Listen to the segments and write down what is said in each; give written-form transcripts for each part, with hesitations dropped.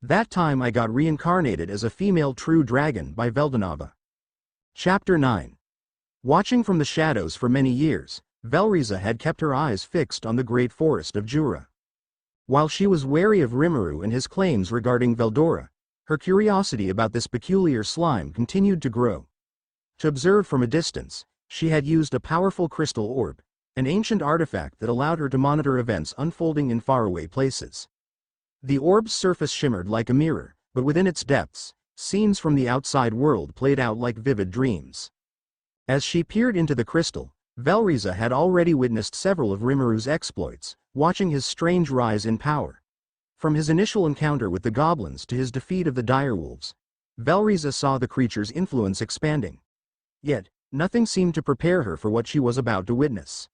That time I got reincarnated as a female true dragon by Veldanava. Chapter 9. Watching from the shadows for many years, Velriza had kept her eyes fixed on the great forest of Jura. While she was wary of Rimuru and his claims regarding Veldora, her curiosity about this peculiar slime continued to grow. To observe from a distance, she had used a powerful crystal orb, an ancient artifact that allowed her to monitor events unfolding in faraway places. The orb's surface shimmered like a mirror, but within its depths, scenes from the outside world played out like vivid dreams. As she peered into the crystal, Velriza had already witnessed several of Rimuru's exploits, watching his strange rise in power. From his initial encounter with the goblins to his defeat of the direwolves, Velriza saw the creature's influence expanding. Yet, nothing seemed to prepare her for what she was about to witness.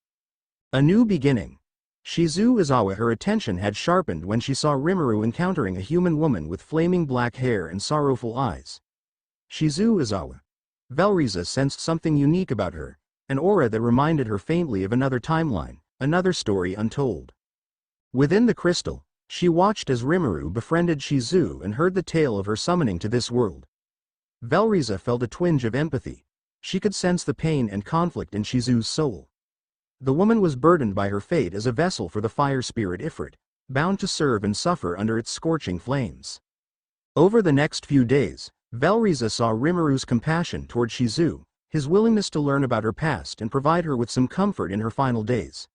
A new beginning. Shizu Izawa. Her attention had sharpened when she saw Rimuru encountering a human woman with flaming black hair and sorrowful eyes. Shizu Izawa. Velriza sensed something unique about her, an aura that reminded her faintly of another timeline, another story untold. Within the crystal, she watched as Rimuru befriended Shizu and heard the tale of her summoning to this world. Velriza felt a twinge of empathy. She could sense the pain and conflict in Shizu's soul. The woman was burdened by her fate as a vessel for the fire spirit Ifrit, bound to serve and suffer under its scorching flames. Over the next few days, Velriza saw Rimuru's compassion toward Shizu, his willingness to learn about her past and provide her with some comfort in her final days.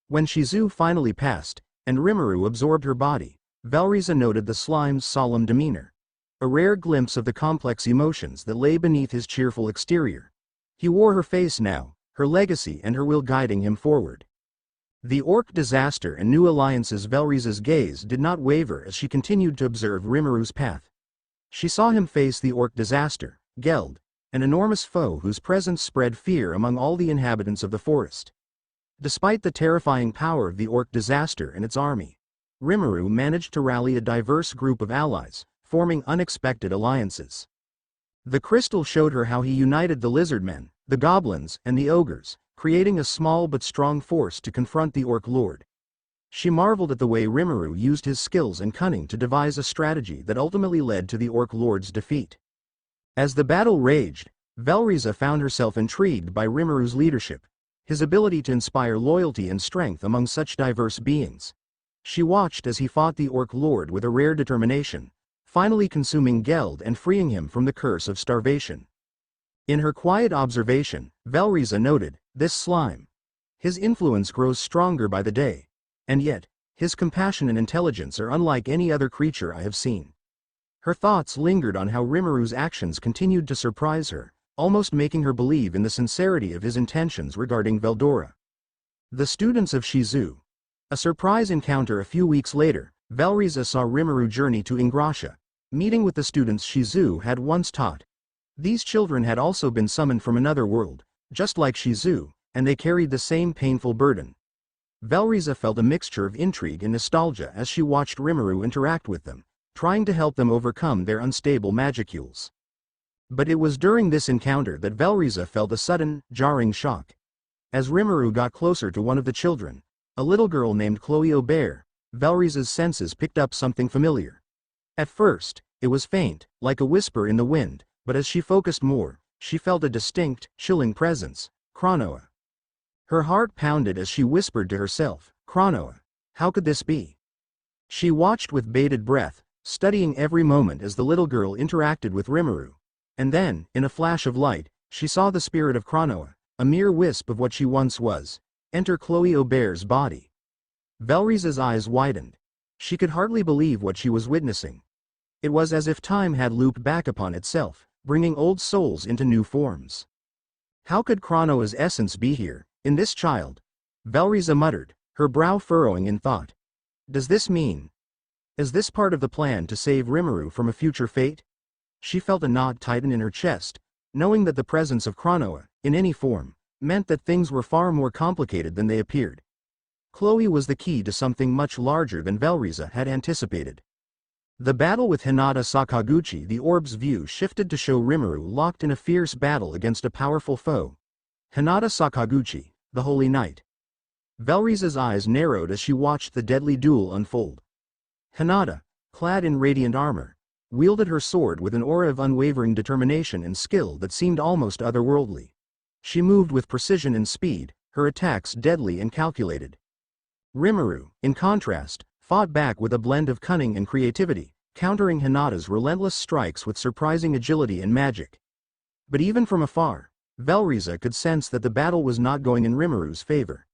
When Shizu finally passed, and Rimuru absorbed her body, Velriza noted the slime's solemn demeanor, a rare glimpse of the complex emotions that lay beneath his cheerful exterior. He wore her face now, her legacy and her will guiding him forward. The Orc disaster and new alliances. Velriza's gaze did not waver as she continued to observe Rimuru's path. She saw him face the Orc disaster, Geld, an enormous foe whose presence spread fear among all the inhabitants of the forest. Despite the terrifying power of the Orc disaster and its army, Rimuru managed to rally a diverse group of allies, forming unexpected alliances. The crystal showed her how he united the lizardmen, the goblins, and the ogres, creating a small but strong force to confront the Orc Lord. She marveled at the way Rimuru used his skills and cunning to devise a strategy that ultimately led to the Orc Lord's defeat. As the battle raged, Velriza found herself intrigued by Rimuru's leadership, his ability to inspire loyalty and strength among such diverse beings. She watched as he fought the Orc Lord with a rare determination, finally consuming Geld and freeing him from the curse of starvation. In her quiet observation, Velriza noted, this slime. His influence grows stronger by the day, and yet, his compassion and intelligence are unlike any other creature I have seen. Her thoughts lingered on how Rimuru's actions continued to surprise her, almost making her believe in the sincerity of his intentions regarding Veldora. The students of Shizu. A surprise encounter. A few weeks later, Velriza saw Rimuru journey to Ingrasha, meeting with the students Shizu had once taught. These children had also been summoned from another world, just like Shizu, and they carried the same painful burden. Velriza felt a mixture of intrigue and nostalgia as she watched Rimuru interact with them, trying to help them overcome their unstable magicules. But it was during this encounter that Velriza felt a sudden, jarring shock. As Rimuru got closer to one of the children, a little girl named Chloe Aubert, Velriza's senses picked up something familiar. At first, it was faint, like a whisper in the wind, but as she focused more, she felt a distinct, chilling presence, Chronoa. Her heart pounded as she whispered to herself, Chronoa, how could this be? She watched with bated breath, studying every moment as the little girl interacted with Rimuru. And then, in a flash of light, she saw the spirit of Chronoa, a mere wisp of what she once was, enter Chloe Aubert's body. Velriza's eyes widened. She could hardly believe what she was witnessing. It was as if time had looped back upon itself, bringing old souls into new forms. How could Chronoa's essence be here, in this child? Velriza muttered, her brow furrowing in thought. Does this mean? Is this part of the plan to save Rimuru from a future fate? She felt a knot tighten in her chest, knowing that the presence of Chronoa, in any form, meant that things were far more complicated than they appeared. Chloe was the key to something much larger than Velriza had anticipated. The battle with Hinata Sakaguchi. The orb's view shifted to show Rimuru locked in a fierce battle against a powerful foe. Hinata Sakaguchi, the Holy Knight. Velriza's eyes narrowed as she watched the deadly duel unfold. Hinata, clad in radiant armor, wielded her sword with an aura of unwavering determination and skill that seemed almost otherworldly. She moved with precision and speed, her attacks deadly and calculated. Rimuru, in contrast, fought back with a blend of cunning and creativity, countering Hinata's relentless strikes with surprising agility and magic. But even from afar, Velriza could sense that the battle was not going in Rimuru's favor.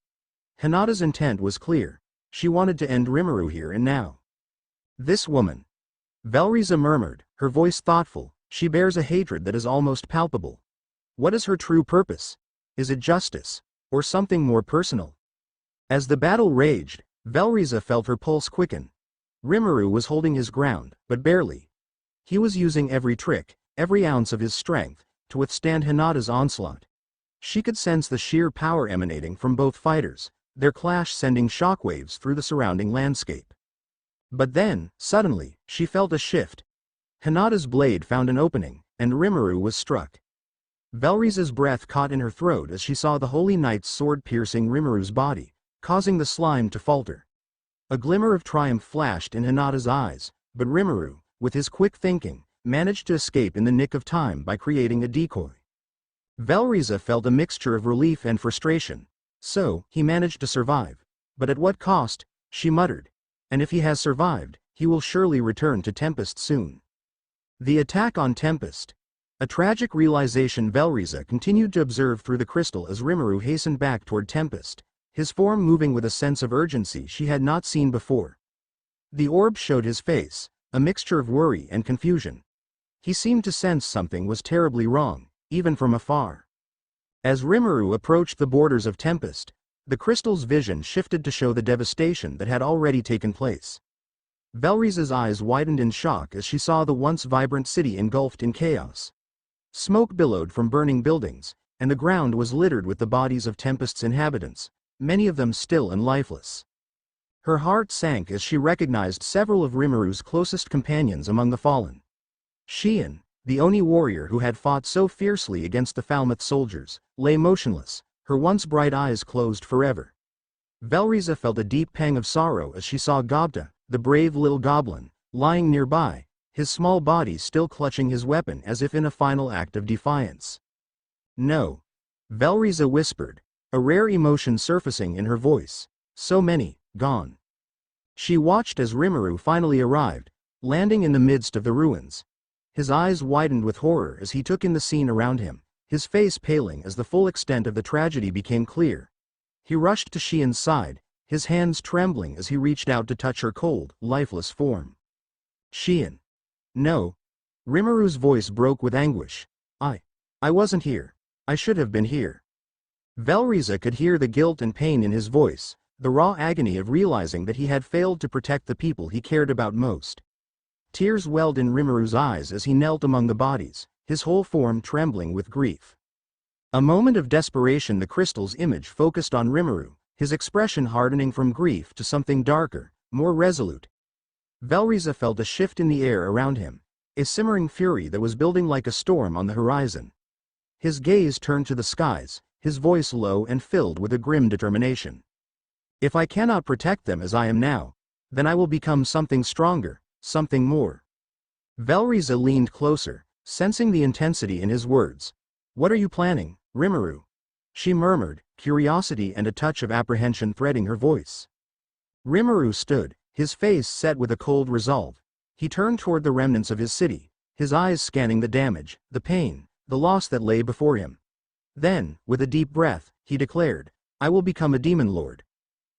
Hinata's intent was clear. She wanted to end Rimuru here and now. This woman, Velriza murmured, her voice thoughtful, she bears a hatred that is almost palpable. What is her true purpose? Is it justice, or something more personal? As the battle raged, Velriza felt her pulse quicken. Rimuru was holding his ground, but barely. He was using every trick, every ounce of his strength, to withstand Hinata's onslaught. She could sense the sheer power emanating from both fighters, their clash sending shockwaves through the surrounding landscape. But then, suddenly, she felt a shift. Hinata's blade found an opening, and Rimuru was struck. Velriza's breath caught in her throat as she saw the Holy Knight's sword piercing Rimuru's body, causing the slime to falter. A glimmer of triumph flashed in Hinata's eyes, but Rimuru, with his quick thinking, managed to escape in the nick of time by creating a decoy. Velriza felt a mixture of relief and frustration. So, he managed to survive. But at what cost? She muttered. And if he has survived, he will surely return to Tempest soon. The attack on Tempest. A tragic realization Velriza continued to observe through the crystal as Rimuru hastened back toward Tempest, his form moving with a sense of urgency she had not seen before. The orb showed his face, a mixture of worry and confusion. He seemed to sense something was terribly wrong, even from afar. As Rimuru approached the borders of Tempest, the crystal's vision shifted to show the devastation that had already taken place. Velriza's eyes widened in shock as she saw the once vibrant city engulfed in chaos. Smoke billowed from burning buildings, and the ground was littered with the bodies of Tempest's inhabitants, many of them still and lifeless. Her heart sank as she recognized several of Rimuru's closest companions among the fallen. Xian, the Oni warrior who had fought so fiercely against the Falmouth soldiers, lay motionless, her once bright eyes closed forever. Velriza felt a deep pang of sorrow as she saw Gobta, the brave little goblin, lying nearby, his small body still clutching his weapon as if in a final act of defiance. No. Velriza whispered, a rare emotion surfacing in her voice. So many, gone. She watched as Rimuru finally arrived, landing in the midst of the ruins. His eyes widened with horror as he took in the scene around him, his face paling as the full extent of the tragedy became clear. He rushed to Xian's side, his hands trembling as he reached out to touch her cold, lifeless form. Xian. No. Rimuru's voice broke with anguish. I wasn't here. I should have been here. Velriza could hear the guilt and pain in his voice, the raw agony of realizing that he had failed to protect the people he cared about most. Tears welled in Rimuru's eyes as he knelt among the bodies, his whole form trembling with grief. A moment of desperation, the crystal's image focused on Rimuru, his expression hardening from grief to something darker, more resolute. Velriza felt a shift in the air around him, a simmering fury that was building like a storm on the horizon. His gaze turned to the skies, his voice low and filled with a grim determination. If I cannot protect them as I am now, then I will become something stronger, something more. Velriza leaned closer, sensing the intensity in his words. What are you planning, Rimuru? She murmured, curiosity and a touch of apprehension threading her voice. Rimuru stood, his face set with a cold resolve. He turned toward the remnants of his city, his eyes scanning the damage, the pain, the loss that lay before him. Then, with a deep breath, he declared, I will become a demon lord.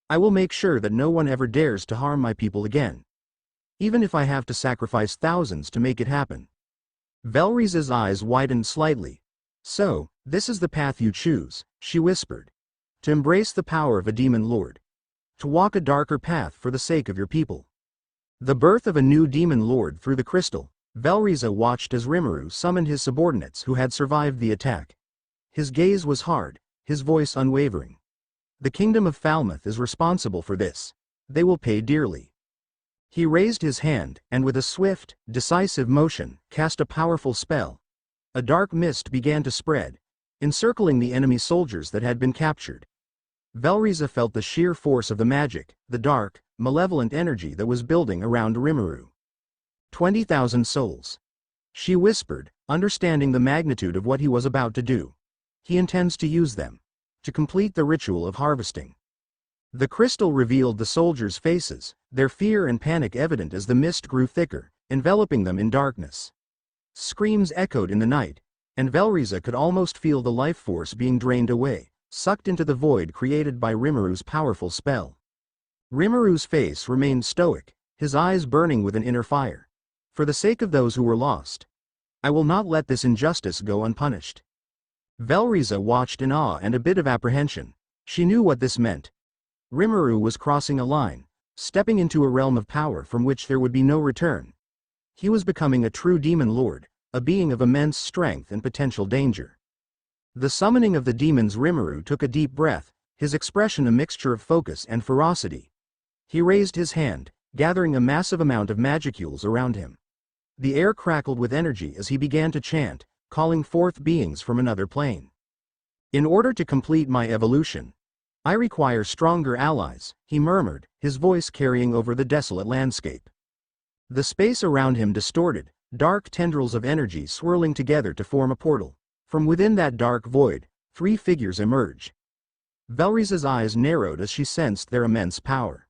I will make sure that no one ever dares to harm my people again. Even if I have to sacrifice thousands to make it happen. Velriza's eyes widened slightly. So, this is the path you choose, she whispered. To embrace the power of a demon lord. To walk a darker path for the sake of your people. The birth of a new demon lord through the crystal, Velriza watched as Rimuru summoned his subordinates who had survived the attack. His gaze was hard, his voice unwavering. The kingdom of Falmouth is responsible for this. They will pay dearly. He raised his hand, and with a swift, decisive motion, cast a powerful spell. A dark mist began to spread, encircling the enemy soldiers that had been captured. Velriza felt the sheer force of the magic, the dark, malevolent energy that was building around Rimuru. 20,000 souls. She whispered, understanding the magnitude of what he was about to do. He intends to use them to complete the ritual of harvesting. The crystal revealed the soldiers' faces, their fear and panic evident as the mist grew thicker, enveloping them in darkness. Screams echoed in the night, and Velriza could almost feel the life force being drained away, sucked into the void created by Rimuru's powerful spell. Rimuru's face remained stoic, his eyes burning with an inner fire. For the sake of those who were lost, I will not let this injustice go unpunished. Velriza watched in awe and a bit of apprehension. She knew what this meant. Rimuru was crossing a line, stepping into a realm of power from which there would be no return. He was becoming a true demon lord, a being of immense strength and potential danger. The summoning of the demons. Rimuru took a deep breath, his expression a mixture of focus and ferocity. He raised his hand, gathering a massive amount of magicules around him. The air crackled with energy as he began to chant, calling forth beings from another plane. In order to complete my evolution, I require stronger allies, he murmured, his voice carrying over the desolate landscape. The space around him distorted, dark tendrils of energy swirling together to form a portal. From within that dark void, 3 figures emerged. Velriza's eyes narrowed as she sensed their immense power.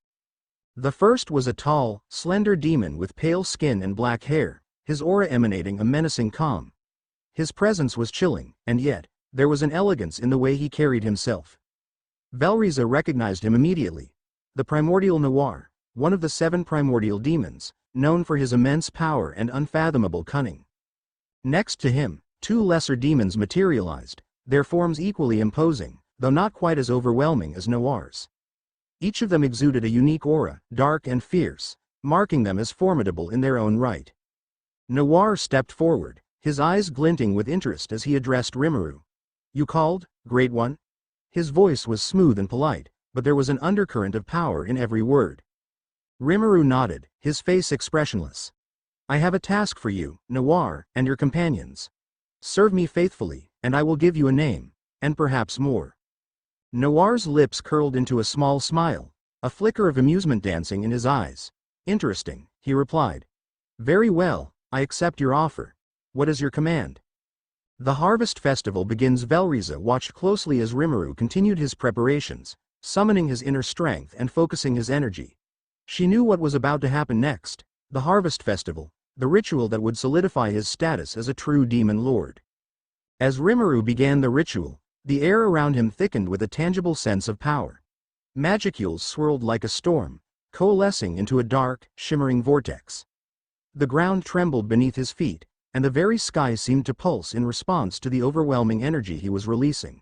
The first was a tall, slender demon with pale skin and black hair, his aura emanating a menacing calm. His presence was chilling, and yet, there was an elegance in the way he carried himself. Velriza recognized him immediately. The primordial Noir, one of the 7 primordial demons, known for his immense power and unfathomable cunning. Next to him, 2 lesser demons materialized, their forms equally imposing, though not quite as overwhelming as Noir's. Each of them exuded a unique aura, dark and fierce, marking them as formidable in their own right. Noir stepped forward, his eyes glinting with interest as he addressed Rimuru. You called, Great One? His voice was smooth and polite, but there was an undercurrent of power in every word. Rimuru nodded, his face expressionless. I have a task for you, Noir, and your companions. Serve me faithfully, and I will give you a name, and perhaps more. Noir's lips curled into a small smile, a flicker of amusement dancing in his eyes. Interesting, he replied. Very well, I accept your offer. What is your command? The harvest festival begins. Velriza watched closely as Rimuru continued his preparations, summoning his inner strength and focusing his energy. She knew what was about to happen next, the harvest festival, the ritual that would solidify his status as a true demon lord. As Rimuru began the ritual, the air around him thickened with a tangible sense of power. Magicules swirled like a storm, coalescing into a dark, shimmering vortex. The ground trembled beneath his feet, and the very sky seemed to pulse in response to the overwhelming energy he was releasing.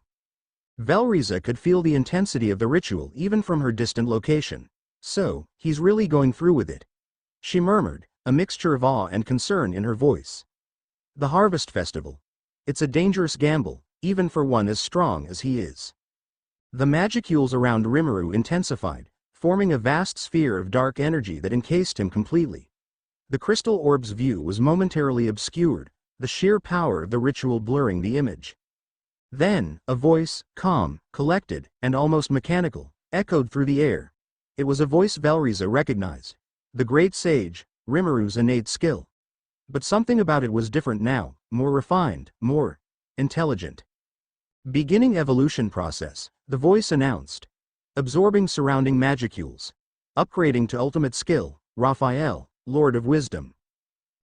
Velriza could feel the intensity of the ritual even from her distant location. So, he's really going through with it, she murmured, a mixture of awe and concern in her voice. The harvest festival. It's a dangerous gamble, even for one as strong as he is. The magicules around Rimuru intensified, forming a vast sphere of dark energy that encased him completely. The crystal orb's view was momentarily obscured, the sheer power of the ritual blurring the image. Then, a voice, calm, collected, and almost mechanical, echoed through the air. It was a voice Velriza recognized. The great sage, Rimuru's innate skill. But something about it was different now, more refined, more intelligent. Beginning evolution process, the voice announced. Absorbing surrounding magicules. Upgrading to ultimate skill, Raphael, Lord of Wisdom.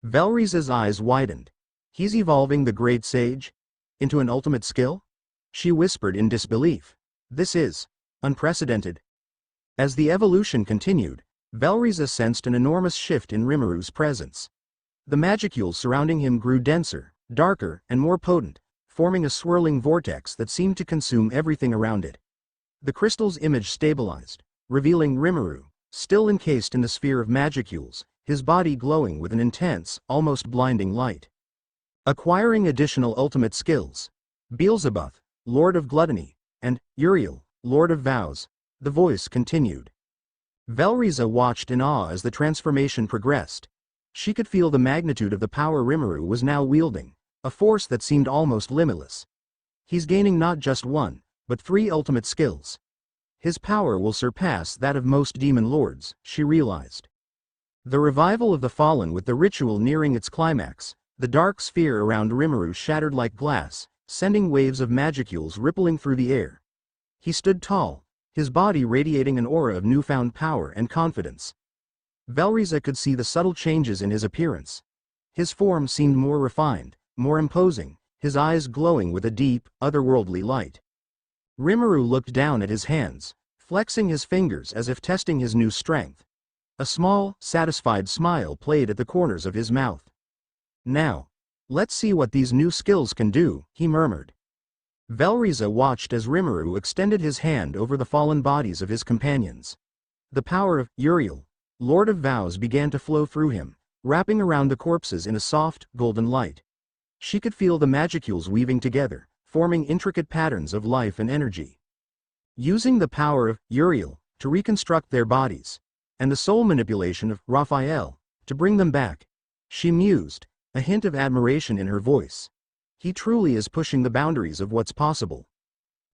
Velriza's eyes widened. He's evolving the great sage? Into an ultimate skill? She whispered in disbelief. This is unprecedented. As the evolution continued, Velriza sensed an enormous shift in Rimuru's presence. The magicules surrounding him grew denser, darker, and more potent, forming a swirling vortex that seemed to consume everything around it. The crystal's image stabilized, revealing Rimuru, still encased in the sphere of magicules, his body glowing with an intense, almost blinding light. Acquiring additional ultimate skills. Beelzebub, Lord of Gluttony, and Uriel, Lord of Vows, the voice continued. Velriza watched in awe as the transformation progressed. She could feel the magnitude of the power Rimuru was now wielding, a force that seemed almost limitless. He's gaining not just 1, but 3 ultimate skills. His power will surpass that of most demon lords, she realized. The revival of the fallen with the ritual nearing its climax, the dark sphere around Rimuru shattered like glass, sending waves of magicules rippling through the air. He stood tall, his body radiating an aura of newfound power and confidence. Velriza could see the subtle changes in his appearance. His form seemed more refined, more imposing, his eyes glowing with a deep, otherworldly light. Rimuru looked down at his hands, flexing his fingers as if testing his new strength. A small, satisfied smile played at the corners of his mouth. "Now, let's see what these new skills can do," he murmured. Velriza watched as Rimuru extended his hand over the fallen bodies of his companions. The power of Uriel, Lord of Vows, began to flow through him, wrapping around the corpses in a soft, golden light. She could feel the magicules weaving together, forming intricate patterns of life and energy. Using the power of Uriel to reconstruct their bodies, and the soul manipulation of Raphael to bring them back, she mused, a hint of admiration in her voice. He truly is pushing the boundaries of what's possible.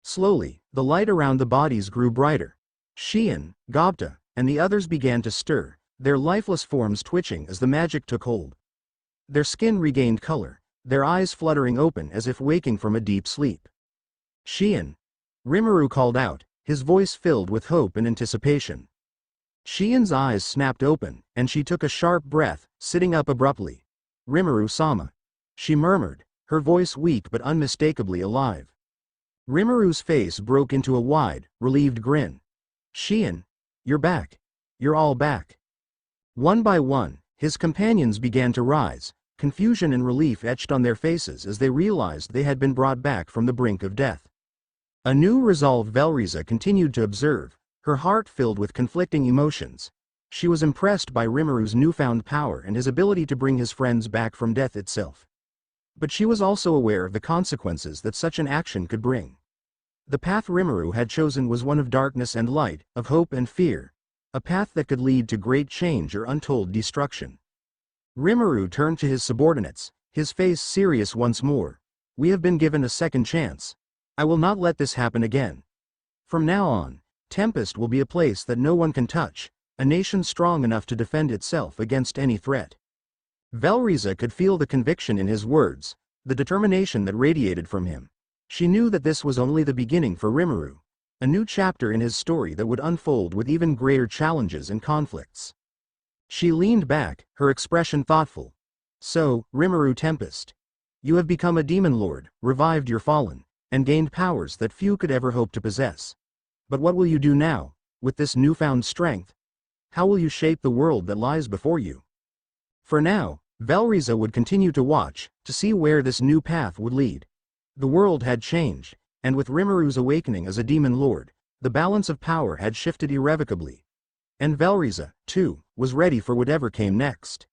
Slowly, the light around the bodies grew brighter. Xian, Gobta, and the others began to stir, their lifeless forms twitching as the magic took hold. Their skin regained color, their eyes fluttering open as if waking from a deep sleep. "Xian!" Rimuru called out, his voice filled with hope and anticipation. Xian's eyes snapped open, and she took a sharp breath, sitting up abruptly. "Rimuru-sama," she murmured, her voice weak but unmistakably alive. Rimuru's face broke into a wide, relieved grin. "Xian, you're back. You're all back." One by one, his companions began to rise, confusion and relief etched on their faces as they realized they had been brought back from the brink of death. A new resolve Velriza continued to observe, her heart filled with conflicting emotions. She was impressed by Rimuru's newfound power and his ability to bring his friends back from death itself. But she was also aware of the consequences that such an action could bring. The path Rimuru had chosen was one of darkness and light, of hope and fear, a path that could lead to great change or untold destruction. Rimuru turned to his subordinates, his face serious once more. "We have been given a second chance. I will not let this happen again. From now on, Tempest will be a place that no one can touch, a nation strong enough to defend itself against any threat." Velriza could feel the conviction in his words, the determination that radiated from him. She knew that this was only the beginning for Rimuru, a new chapter in his story that would unfold with even greater challenges and conflicts. She leaned back, her expression thoughtful. "So, Rimuru Tempest, you have become a demon lord, revived your fallen, and gained powers that few could ever hope to possess. But what will you do now, with this newfound strength? How will you shape the world that lies before you?" For now, Velriza would continue to watch, to see where this new path would lead. The world had changed, and with Rimuru's awakening as a demon lord, the balance of power had shifted irrevocably. And Velriza, too, was ready for whatever came next.